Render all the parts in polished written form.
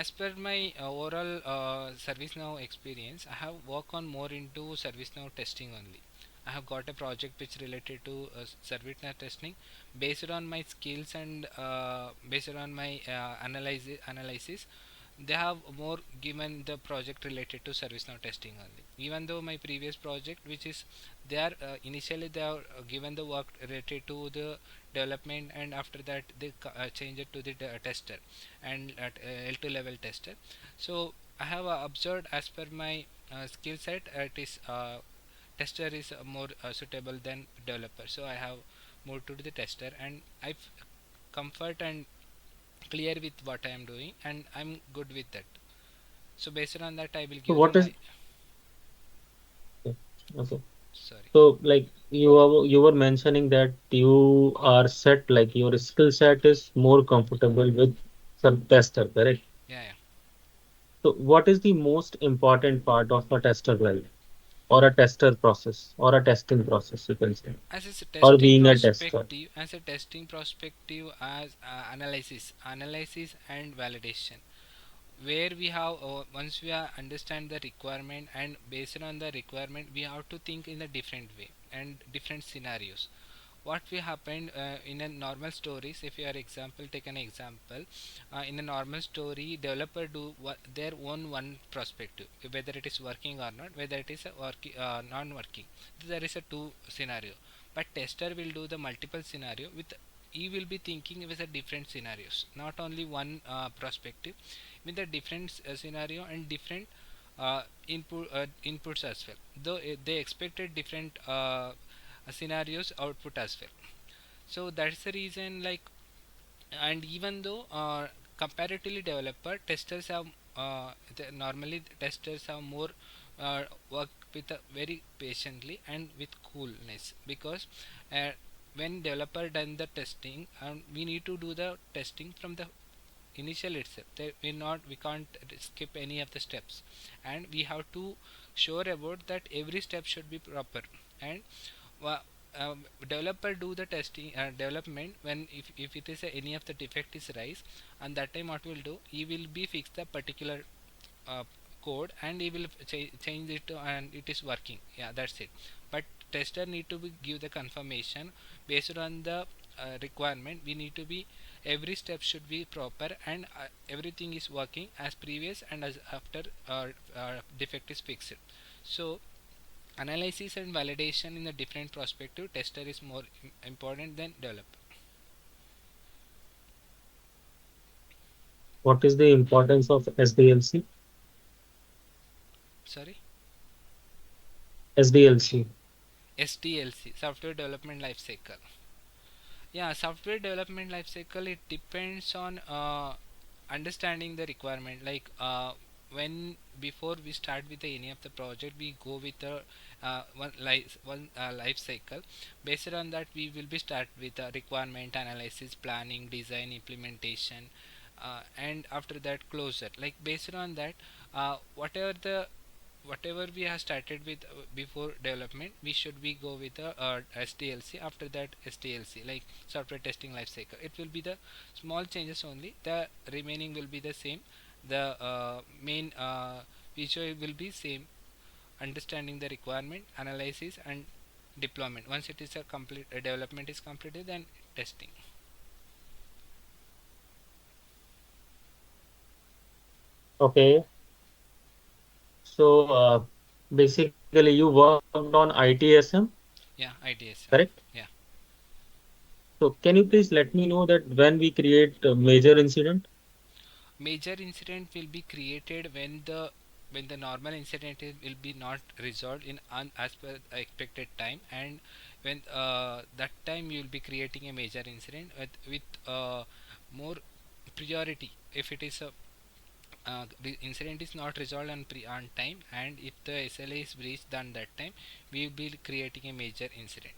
As per my overall ServiceNow experience, I have worked on more into ServiceNow testing only. I have got a project which related to ServiceNow testing, based on my skills and based on my analysis. They have more given the project related to ServiceNow testing only. Even though my previous project, which is they are initially they are given the work related to the development, and after that they change it to the tester and at L2 level tester. So I have observed as per my skill set, it is tester is more suitable than developer. So I have moved to the tester, and I comfort and clear with what I am doing, and I'm good with that. So based on that, I will So give what them is my okay. Okay. sorry. So like you were mentioning that you are set like your skill set is more comfortable with some tester, correct? Yeah, yeah. So what is the most important part of a tester life or a tester process or a testing process, you can say, As a or testing being a tester? perspective, as analysis and validation, where we have once we are understand the requirement, and based on the requirement we have to think in a different way and different scenarios. What will happen in a normal stories, if you are example take an example, in a normal story developer do their own one perspective, whether it is working or not, whether it is a non-working, there is a two scenario. But tester will do the multiple scenario with, he will be thinking with a different scenarios, not only one perspective, with a different scenario and different inputs as well, though they expected different scenarios output as well. So that's the reason, like, and even though comparatively developer testers have normally testers have more work with very patiently and with coolness, because uh, when developer done the testing, and we need to do the testing from the initial itself, we can't skip any of the steps, and we have to sure about that every step should be proper. And developer do the testing development when, if it is any of the defect is rise, and that time what will do, he will be fix the particular uh, code, and he will change it and it is working, yeah, that's it. But tester need to give the confirmation based on the requirement. We need to be, every step should be proper, and everything is working as previous and as after defect is fixed. So analysis and validation in a different perspective, tester is more important than developer. What is the importance of SDLC? Sorry. SDLC. SDLC, software development life cycle. Yeah, software development life cycle, it depends on understanding the requirement, like when before we start with any of the project, we go with the life cycle. Based on that, we will be start with requirement analysis, planning, design, implementation, and after that closure. Like based on that, whatever we have started with before development, we should be go with the SDLC. After that SDLC, like software testing lifecycle, it will be the small changes only, the remaining will be the same. The main feature will be same, understanding the requirement, analysis, and deployment. Once it is a complete development is completed, then testing. Okay. So basically you worked on ITSM, Yeah, ITSM. correct? Yeah. So can you please let me know that when we create a major incident? Major incident will be created when the normal incident will be not resolved in as per expected time, and when that time you will be creating a major incident with more priority. If it is a the incident is not resolved on time, and if the SLA is breached, then that time we will be creating a major incident.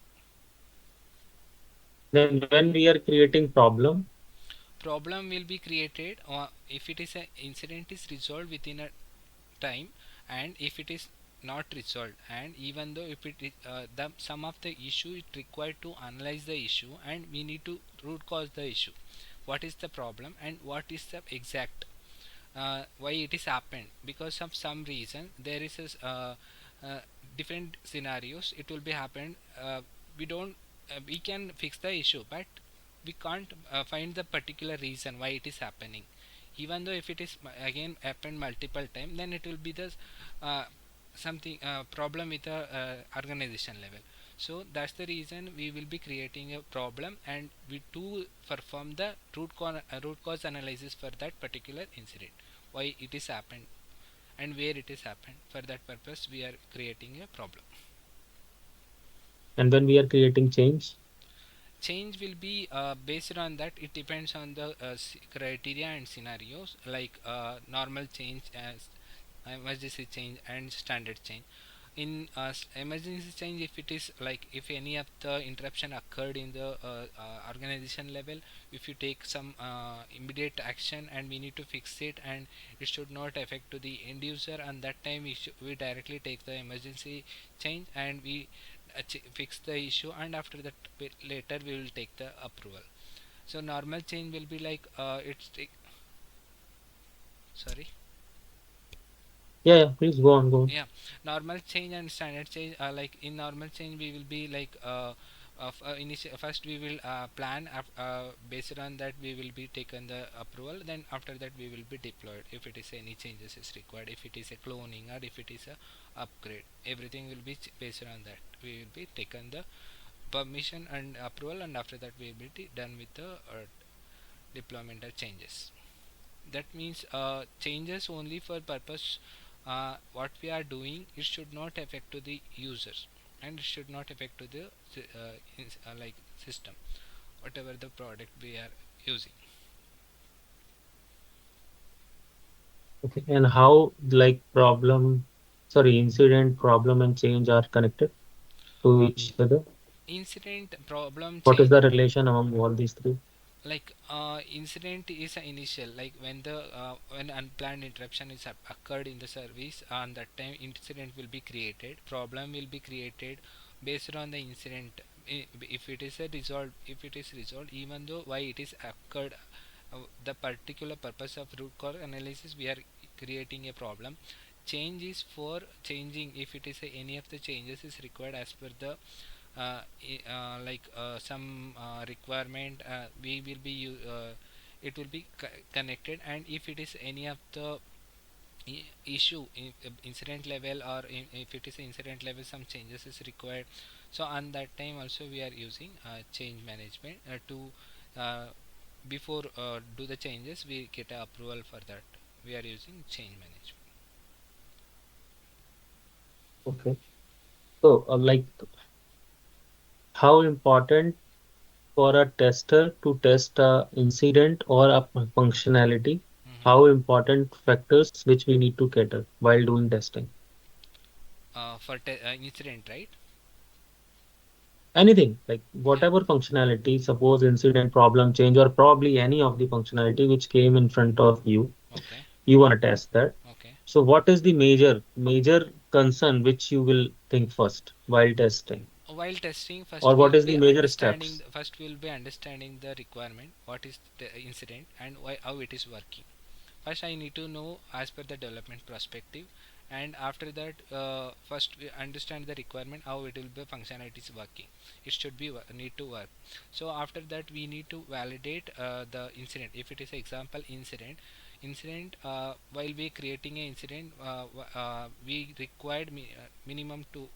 Then when we are creating problem, Problem will be created if it is a incident is resolved within a time, and if it is not resolved, and even though if it is the some of the issue, it required to analyze the issue, and we need to root cause the issue, what is the problem and what is the exact why it is happened, because of some reason there is a uh, different scenarios it will be happened. We don't we can fix the issue, but we can't find the particular reason why it is happening. Even though if it is again happened multiple time, then it will be the uh, something problem with the organization level. So that's the reason we will be creating a problem, and we do perform the root cause analysis for that particular incident, why it is happened and where it is happened. For that purpose we are creating a problem. And when we are creating change, Change will be based on that, it depends on the criteria and scenarios, like normal change, as emergency change and standard change. In emergency change, if it is like if any of the interruption occurred in the organization level, if you take some immediate action and we need to fix it, and it should not affect to the end user, and that time we directly take the emergency change and we fix the issue, and after that later we will take the approval. So normal change will be like sorry. yeah, yeah, please go on, go on. Yeah, normal change and standard change, like in normal change we will be like first we will plan based on that we will be taken the approval, then after that we will be deployed if it is any changes is required, if it is a cloning or if it is a upgrade, everything will be based on that we will be taken the permission and approval, and after that we will be done with the deployment or changes. That means changes only for purpose what we are doing, it should not affect to the users, and it should not affect to the like system, whatever the product we are using. Okay. And how like problem, sorry, incident, problem, and change are connected to each other? Incident, problem, What is change. the relation among all these three? Like incident is a initial, like when the when unplanned interruption is occurred in the service, on that time incident will be created, problem will be created based on the incident. If it is a resolved, if it is resolved, even though why it is occurred, the particular purpose of root cause analysis we are creating a problem. Change is for changing, if it is any of the changes is required as per the like some requirement, we will be it will be connected, and if it is any of the issue in incident level, or if it is incident level some changes is required, so on that time also we are using change management to uh, before do the changes we get a approval, for that we are using change management. Okay. So, like, how important for a tester to test a incident or a functionality? How Hmm. important factors which we need to cater while doing testing? For incident, right? Anything like Yeah. whatever functionality, suppose incident, problem, change, or probably any of the functionality which came in front of you, Okay. you want to test that. Okay. So, what is the major concern which you will think first while testing, While testing, or first we what will is be the major understanding steps? first we will be understanding the requirement, what is the incident and why, how it is working. First I need to know as per the development perspective, and after that first we understand the requirement, how it will be functionality is working, it should be need to work. So after that we need to validate the incident, if it is example incident, while we creating a incident, we required minimum two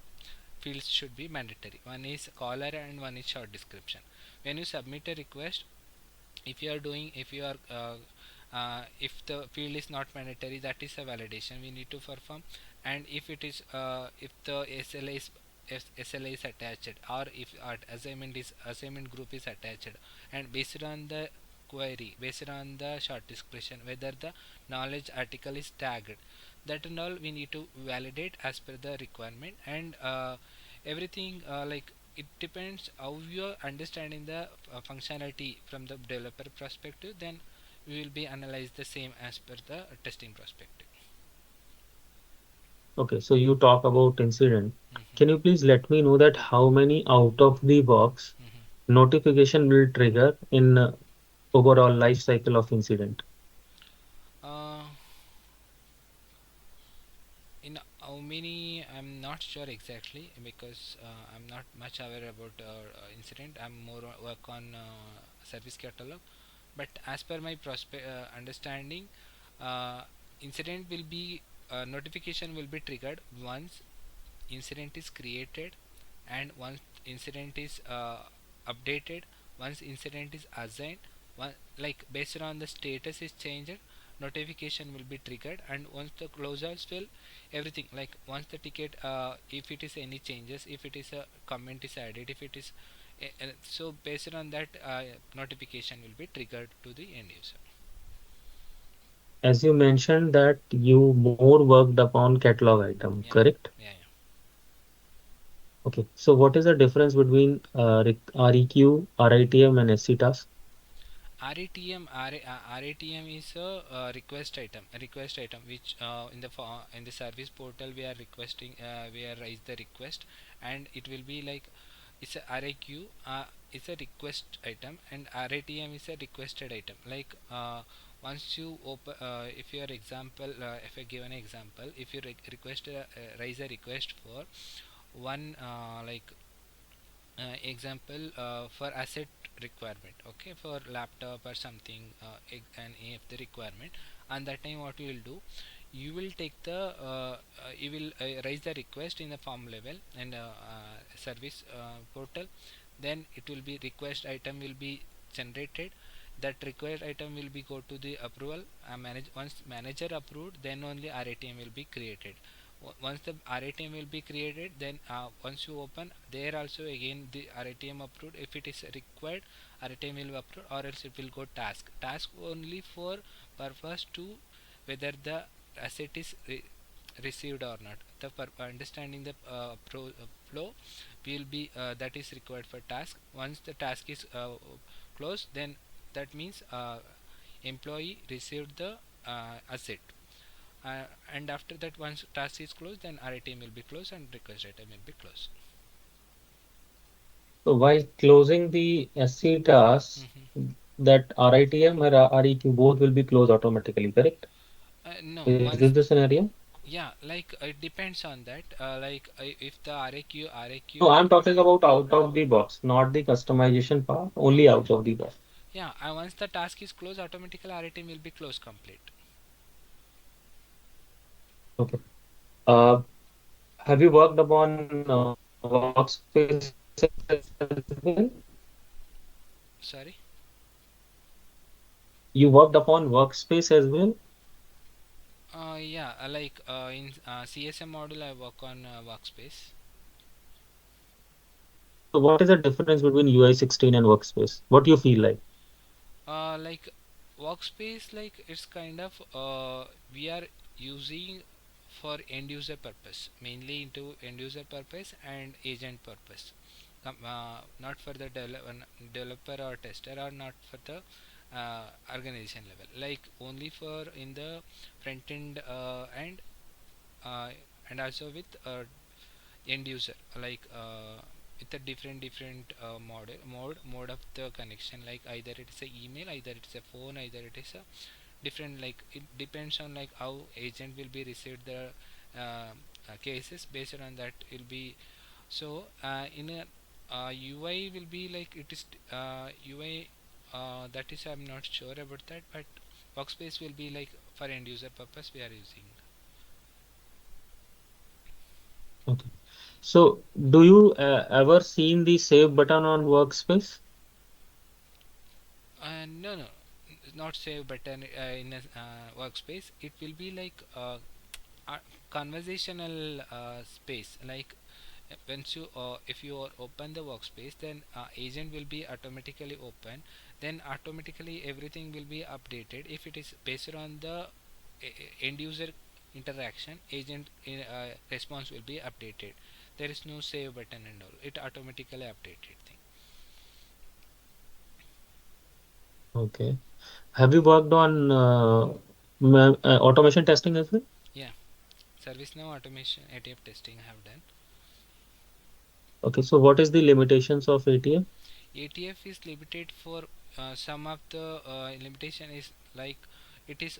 fields should be mandatory. One is caller and one is short description. When you submit a request, if you are doing, if you are if the field is not mandatory, that is a validation we need to perform. And if it is if the SLA is attached, or if assignment group is attached, and based on the query, based on the short description, whether the knowledge article is tagged, that and all we need to validate as per the requirement. And everything like it depends how you are understanding the functionality from the developer perspective, then we will be analyze the same as per the testing perspective. Okay, so you talk about incident. Can you Hmm. please let me know that how many out of the box Hmm. notification will trigger in overall life cycle of incident? how many I'm not sure exactly, because I'm not much aware about incident. I'm more work on service catalog. But as per my understanding, uh, incident will be notification will be triggered once incident is created, and once incident is updated, once incident is assigned, one, like based on the status is changed, notification will be triggered. And once the closures will everything, like once the ticket, if it is any changes, if it is a comment is added, if it is so based on that, notification will be triggered to the end user. As you mentioned that you more worked upon catalog item, Yeah, correct? yeah, Okay. So what is the difference between REQ, RITM, and SC task? RATM is a request item which in the service portal we are requesting, we are raise the request, and it will be like it's a RAQ, it's a request item, and RATM is a requested item. Like once you open, if your example, if I give an example, if you request raise a request for one, like example, for asset requirement, okay, for laptop or something, an AF the requirement, and that time what you will do, you will take the you will raise the request in the form level and service portal. Then it will be request item will be generated. That required item will be go to the approval, once manager approved, then only RATM will be created. Once the RATM will be created, then once you open there also again the RATM approved. If it is required, RATM will be approved, or else it will go task only for purpose to whether the asset is received or not. The understanding the flow will be that is required for task. Once the task is closed, then that means employee received the asset. And after that, once task is closed, then RATM will be closed and request item will be closed. So while closing the SC task, Hmm. that RITM or REQ both will be closed automatically, correct? No, Is this once, the scenario? yeah, like it depends on that. Like if the No, RAQ, I'm talking about out of the box, not the customization part, only out of the box. yeah, once the task is closed, automatically RATM will be closed complete. Okay. Uh, have you worked upon workspace as well? Sorry. You worked upon workspace as well? Yeah, like in CSM module, I work on Workspace. So what is the difference between UI 16 and workspace? What do you feel like? Like Workspace, like it's kind of we are using for end user purpose, mainly into end user purpose and agent purpose. Not for the developer or tester, or not for the organization level, like only for in the front end, uh, and also with end user, like with a different mode of the connection, like either it is a email, either it is a phone, either it is a different, like it depends on like how agent will be received the cases. Based on that will be, so in a UI will be like it is UI, that is I'm not sure about that, but workspace will be like for end user purpose we are using. Okay. So do you ever seen the save button on workspace? No, no, not save button in a workspace. It will be like a conversational space. Like once you if you open the workspace, then agent will be automatically open. Then automatically everything will be updated. If it is based on the end user interaction, agent response will be updated. There is no save button and all. It automatically updated thing. Okay. Have you worked on automation testing as well? Yeah, ServiceNow automation ATF testing I have done. Okay, so what is the limitations of ATM? ATF is limited for some of the limitation is like it is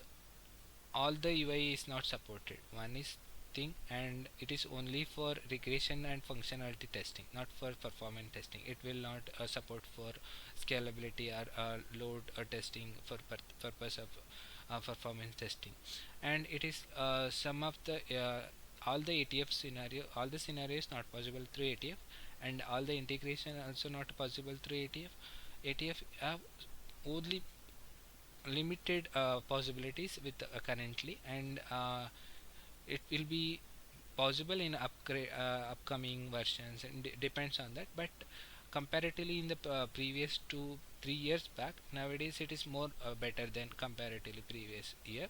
all the UI is not supported. One is thing, and it is only for regression and functionality testing, not for performance testing. It will not support for scalability or load testing for purpose of performance testing. And it is some of the all the ATF scenario, all the scenarios not possible through ATF, and all the integration also not possible through ATF. ATF have only limited possibilities with currently, and it will be possible in upcoming versions, and depends on that. But comparatively in the previous 2 3 years back, nowadays it is more better than comparatively previous year.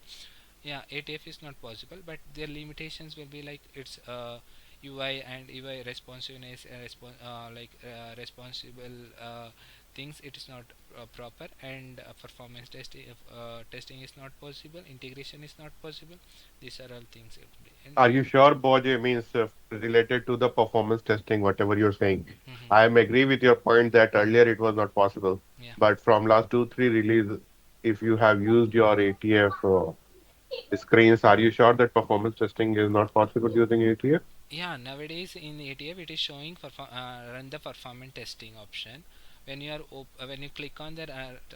Yeah, ATF is not possible, but their limitations will be like its UI and UI responsiveness, responsible things. It is not proper, and performance testing is not possible. Integration is not possible. These are all things. It will be. And Are you sure, Boje, means related to the performance testing, whatever you're saying? I am mm-hmm, agree with your point that earlier mm-hmm, it was not possible, yeah. but from last 2 3 release, if you have used your ATF screens, are you sure that performance testing is not possible using ATF? Yeah, nowadays in ATF it is showing run the performance testing option. When you are when you click on the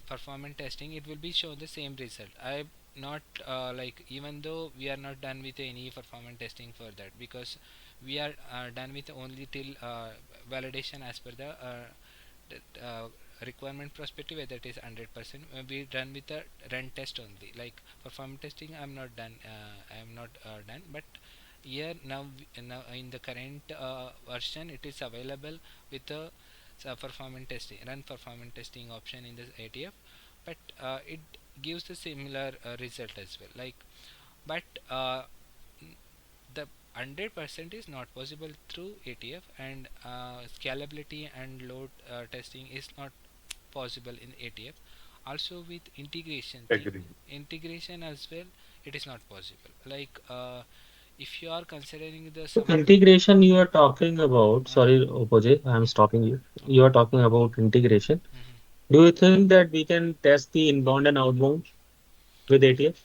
performance testing, it will be show the same result. I not like, even though we are not done with any performance testing for that, because we are done with only till validation as per the requirement perspective, whether it is 100%. We done with the run test only. Like performance testing, I'm not done. I am not done. But here now in the current version, it is available with the performance testing, run performance testing option in the ATF. But it gives the similar result as well. Like, but the 100% is not possible through ATF, and scalability and load testing is not possible in ATF. Also with integration thing, Agree. integration as well, it is not possible. Like if you are considering the So some of the integration you are talking about, sorry, Opposite, I'm mm, stopping you. You okay. are talking about integration. Mm-hmm. Do you think that we can test the inbound and outbound with ATF?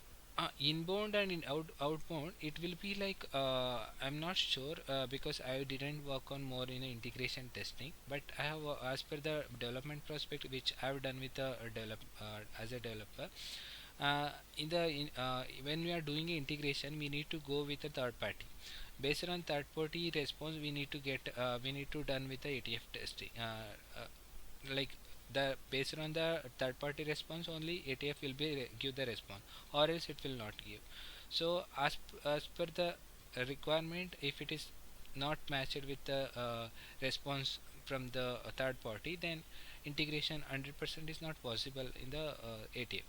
Inbound and in outbound, it will be like I'm not sure because I didn't work on more in integration testing, but I have as per the development prospect which I have done with the as a developer. When we are doing integration, we need to go with a third party. Based on third party response, we need to done with the ATF testing. Like the based on the third party response only, ATF will be give the response, or else it will not give. So as per the requirement, if it is not matched with the response from the third party, then integration 100% is not possible in the ATF.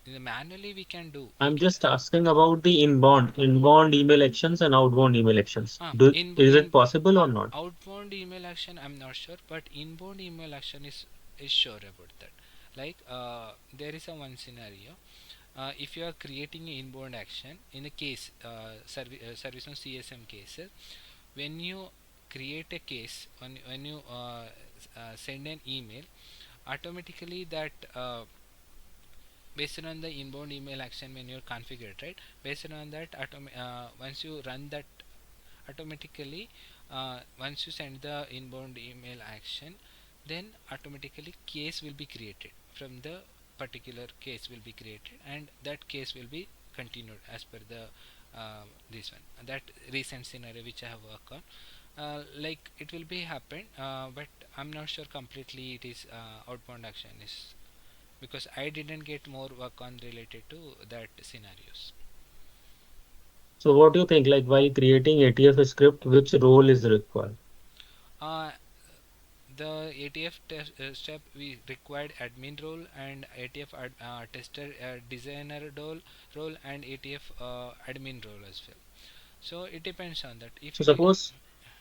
In the manually we can do, we I'm can. just asking about the inbound email actions and outbound email actions. Is In it possible or not? outbound email action, I'm not sure, but inbound email action is sure about that. Like there is a one scenario. If you are creating an inbound action in a case, service on CSM cases, when you create a case, when you send an email, automatically that based on the inbound email action when you're configured, right? Based on that, once you run that automatically, once you send the inbound email action, then automatically case will be created from the particular case will be created, and that case will be continued as per the this one, that recent scenario which I have worked on. Like it will be happen, but I'm not sure completely it is outbound action is, because I didn't get more work on related to that scenarios. So what do you think? Like while creating ATF script, which role is required? Uh, the ATF step, we required admin role and ATF tester designer role and ATF admin role as well. So it depends on that. If So you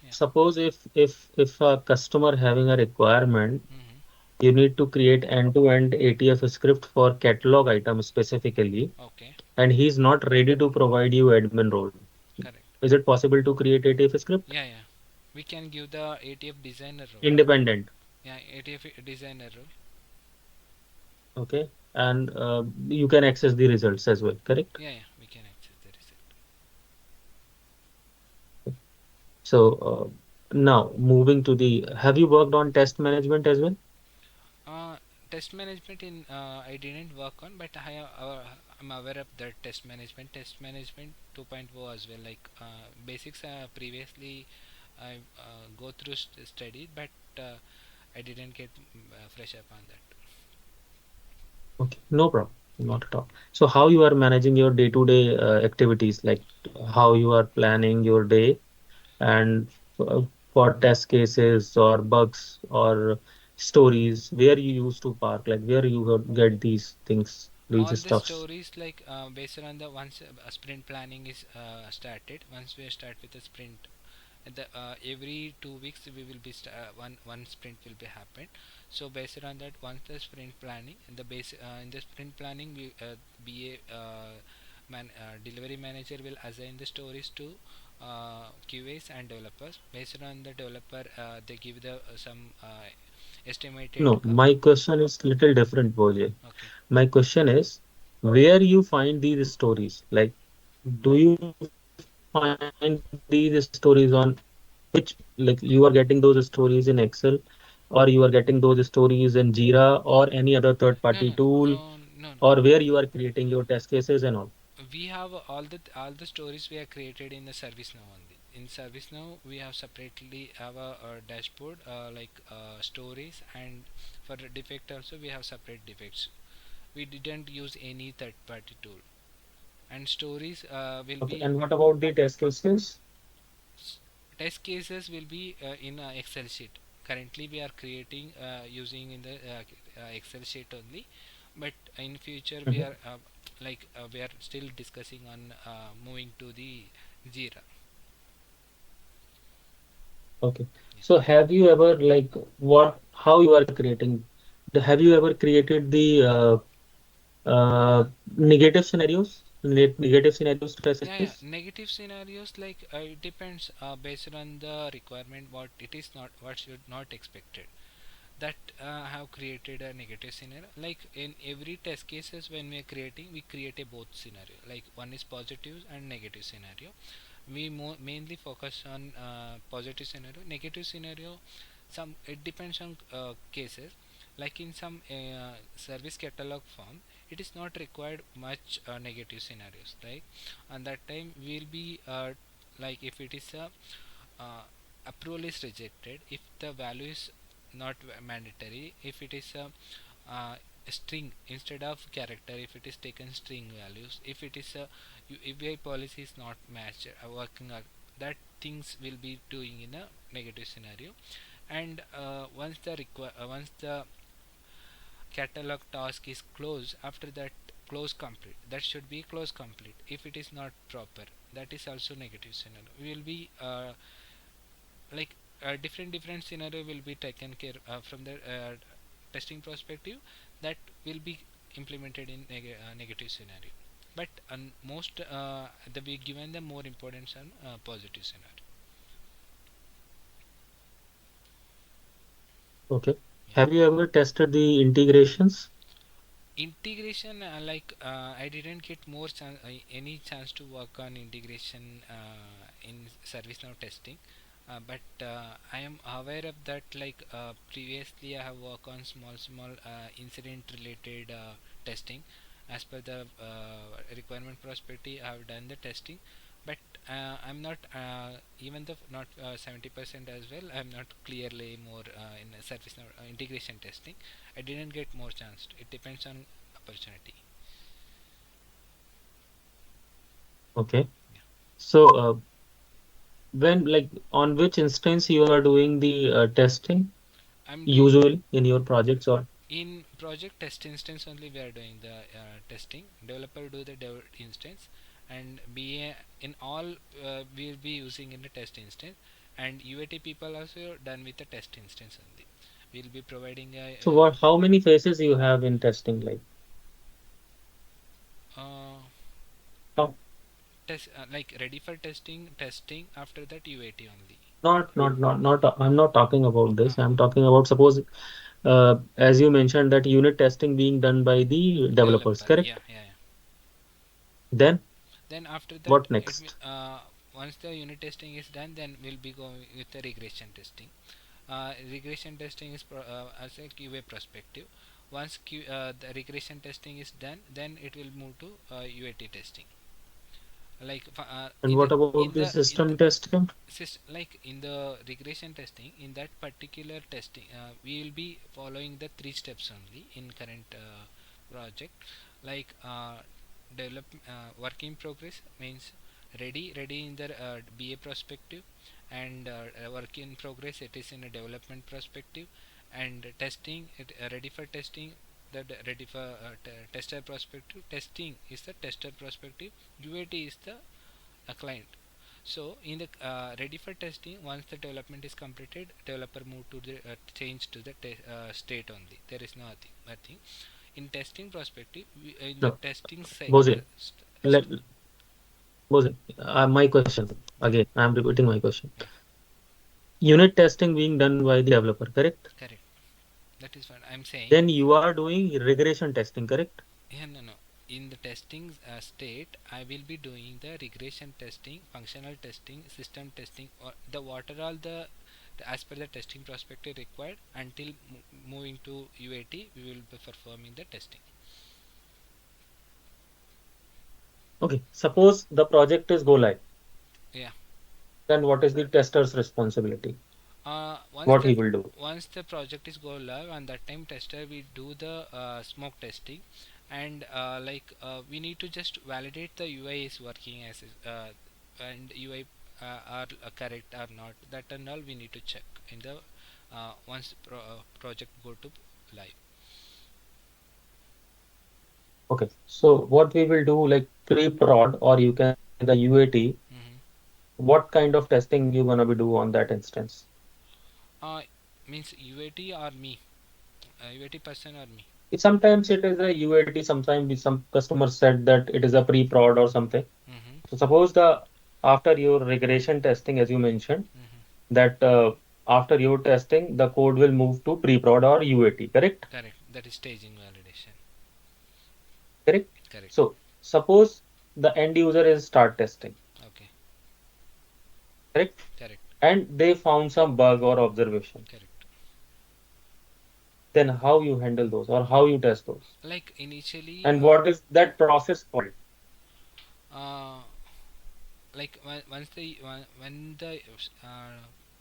yeah. suppose if a customer having a requirement, Mm-hmm. you need to create end-to-end ATF script for catalog item specifically, Okay, and he's not ready to provide you admin role. correct. Is it possible to create ATF script Yeah, yeah. We can give the ATF designer role. independent? Yeah, ATF designer role. Okay, and you can access the results as well, correct? Yeah, yeah. We can access the result. Now moving to the, have you worked on test management as well? Uh, Test management in I didn't work on, but I'm aware of the test management 2.0 as well. Like basics previously I go through study, but I didn't get fresh up on that. Okay, no problem, not at all. So how you are managing your day-to-day activities, like how you are planning your day, and for test cases or bugs or stories, where you used to park, like where you get these things, All these the stuffs. stories like based on the once a sprint planning is started. Once we start with the sprint, the every 2 weeks we will be one sprint will be happen. So based on that, once the sprint planning and the base in the sprint planning, we be a delivery manager will assign the stories to QAs and developers. Based on the developer, they give the some estimated No, my question is little different, Bojay. okay. My question is, where you find these stories? Like, do you find these stories on which, like, you are getting those stories in Excel, or you are getting those stories in Jira or any other third-party tool, No, no, or no, where you are no, no. creating your test cases and all? We have all the stories we are created in the ServiceNow only. In ServiceNow, we have separately have a dashboard like stories, and for the defect also we have separate defects. We didn't use any third-party tool. And stories will Okay, be and what about the test cases? test cases will be in Excel sheet. Currently, we are creating using in the Excel sheet only, but in future we Mhm. are we are still discussing on moving to the Jira. Okay. Yeah. So have you ever, like, how you are creating? Have you ever created the negative scenarios, negative scenarios test Yeah, yeah. cases? Negative scenarios like it depends based on the requirement. What it is not, what should not expected. That have created a negative scenario. Like in every test cases when we are creating, we create a both scenario. Like one is positive and negative scenario. We mainly focus on positive scenario. Negative scenario, some it depends on cases. Like in some service catalog form, it is not required much negative scenarios, right? And that time we'll be like if it is a approval is rejected, if the value is not mandatory, if it is a string instead of character, if it is taken string values, if it is a API policy is not matched working that things will be doing in a negative scenario. And once the catalog task is closed, after that close complete, that should be close complete. If it is not proper, that is also negative scenario. We will be like different scenario will be taken care from the testing perspective, that will be implemented in negative scenario. But most the we given the more importance on positive scenario. Okay. Yeah. Have you ever tested the integrations? Integration I didn't get any chance to work on integration in ServiceNow testing, but I am aware of that. Like previously I have worked on small incident related testing. As per the requirement perspective, I have done the testing, but I'm not even the not 70% as well. I'm not clearly more in ServiceNow integration testing. I didn't get more chance. It depends on opportunity. Okay. Yeah. So when, like, on which instance you are doing the testing I'm doing usually in your projects, or in project test instance only. We are doing the testing. Developer do the instance, and BA in all we'll be using in the test instance, and UAT people also done with the test instance only. We'll be providing a so what, how many phases you have in testing, like how, test like ready for testing. After that UAT only. not I'm not talking about Uh, this. I'm talking about, suppose as you mentioned, that unit testing being done by the developers, Developer, yeah, correct? yeah, yeah. Then Then after that, what next? once the unit testing is done, then we'll be going with the regression testing. Regression testing is as a QA perspective. Once the regression testing is done, then it will move to UAT testing. Like And what about the in system the testing? like in the regression testing, in that particular testing, we will be following the three steps only in current project. Like develop work in progress means ready in the BA perspective, and work in progress it is in a development perspective, and testing it ready for testing, that ready for tester perspective. Testing is the tester perspective, UAT is the client. So in the ready for testing, once the development is completed, developer move to the change to the state only. There is nothing. In testing perspective, in the No, testing Bose, let Bose, my question again. I'm repeating my question. yeah, Unit testing being done by the developer, correct? correct. That is what I'm saying. Then you are doing regression testing, correct? Yeah, no. In the testing state, I will be doing the regression testing, functional testing, system testing, or the what are all the as per the testing perspective required until moving to UAT. We will be performing the testing. Okay. Suppose the project is go live. Yeah. Then what is the tester's responsibility? Once What the he will do? project is go live, and that time tester we do the smoke testing, and we need to just validate the UI is working as and UI are correct or not. That and all we need to check in the once project go to live. Okay. So what we will do, like pre-prod, or you can say the UAT, Mm-hmm. what kind of testing you gonna be do on that instance? Uh, Means UAT or me, UAT person or me. Sometimes it is a UAT, sometimes some customers said that it is a pre-prod or something. Mm-hmm. So suppose the after your regression testing, as you mentioned, Mm-hmm. that after your testing, the code will move to pre-prod or UAT, correct? Correct. That is staging validation. Correct. Correct. So suppose the end user is start testing, Okay. correct? Correct. And they found some bug or observation. Correct. Then how you handle those or how you test those? Like initially, And what is that process called? uh, like once when the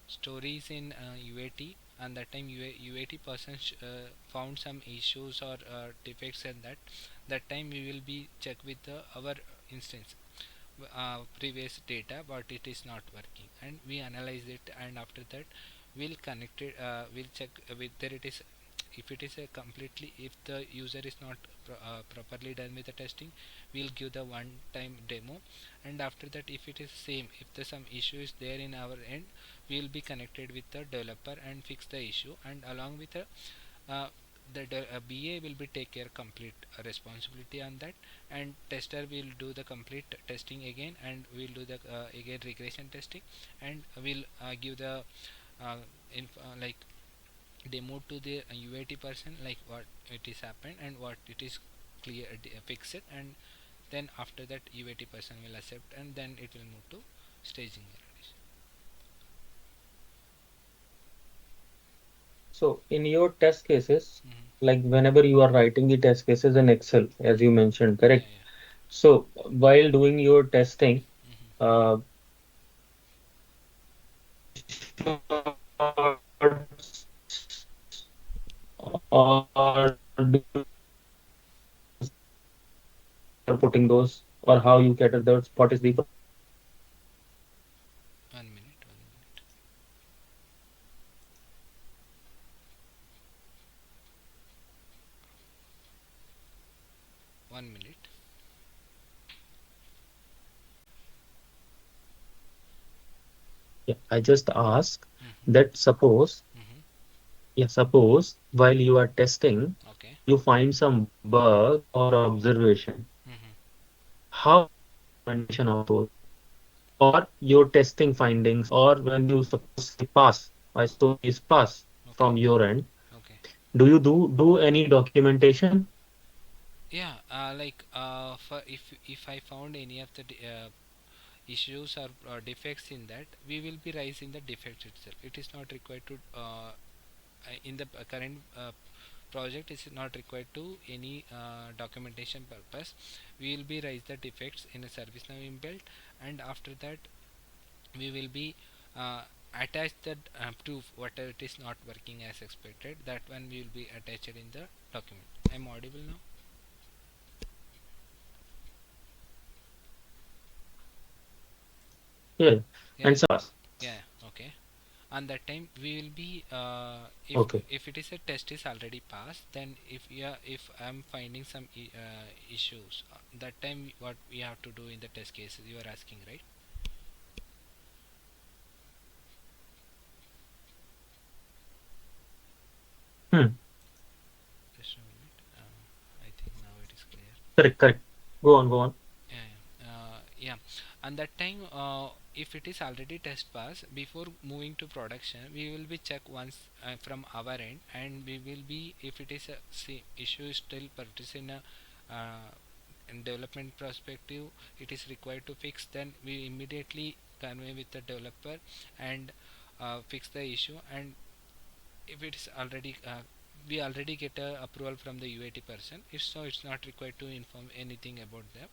stories in UAT, and that time UAT person found some issues or defects, and that time we will be check with our instance previous data, but it is not working, and we analyze it, and after that we'll connect it, we'll check whether it is, if it is a completely, if the user is not properly done with the testing, we'll give the one time demo, and after that if it is same, if the some issue is there in our end, we'll be connected with the developer and fix the issue, and along with uh, the BA will be take care complete responsibility on that, and tester will do the complete testing again, and we'll do the again regression testing, and we'll give the uh, like demo to the UAT person, like what it is happened and what it is clear fix it, and then after that UAT person will accept, and then it will move to staging validation. So in your test cases, Mm-hmm. like whenever you are writing the test cases in Excel, as you mentioned, Yeah, correct? yeah. So while doing your testing, Mm-hmm. uh, or do you are putting those, or how you cater those? What is the process? 1 minute, 1 minute, 1 minute. Yeah, I just asked Mm-hmm. that suppose, Mm-hmm. yeah, suppose while you are testing, Okay. you find some bug or observation. Mm-hmm. How documentation of those, or your testing findings, or when you suppose say pass, my story is pass Okay. from your end, Okay. do you do any documentation? Yeah, for if I found any of the issues or defects in that, we will be raising the defects itself. It is not required to in the current project is not required to any documentation purpose. We will be raise the defects in a ServiceNow inbuilt, and after that we will be uh, attach that proof whatever it is not working as expected, that one we will be attached in the document. I'm audible now? Yeah. Yeah, And some pass. yeah, okay. On that time we will be Okay. if it is a test is already passed, then if yeah, if I'm finding some issues, that time what we have to do in the test cases you are asking, right? Hmm. Just a minute. I think now it is clear. Correct. Correct. Go on. Go on. Yeah, yeah. Yeah. And that time, if it is already test pass, before moving to production, we will be check once from our end, and we will be, if it is a see, issue is still persist in development perspective, it is required to fix. Then we immediately convey with the developer and fix the issue. And if it is already we already get a approval from the UAT person, if so it's not required to inform anything about them.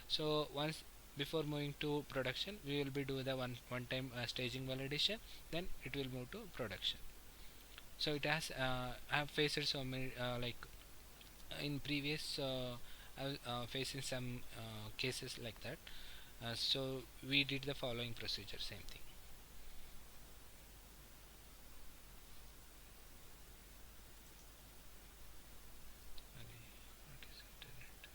So once before moving to production, we will be do the one time staging validation, then it will move to production. So it has I have faced so many in previous I was facing some cases like that. So we did the following procedure, same thing. Okay, what is internet?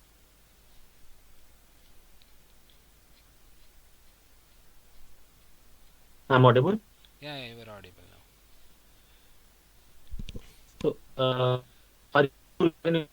I'm audible. Yeah, yeah, you are audible now. So, are you in?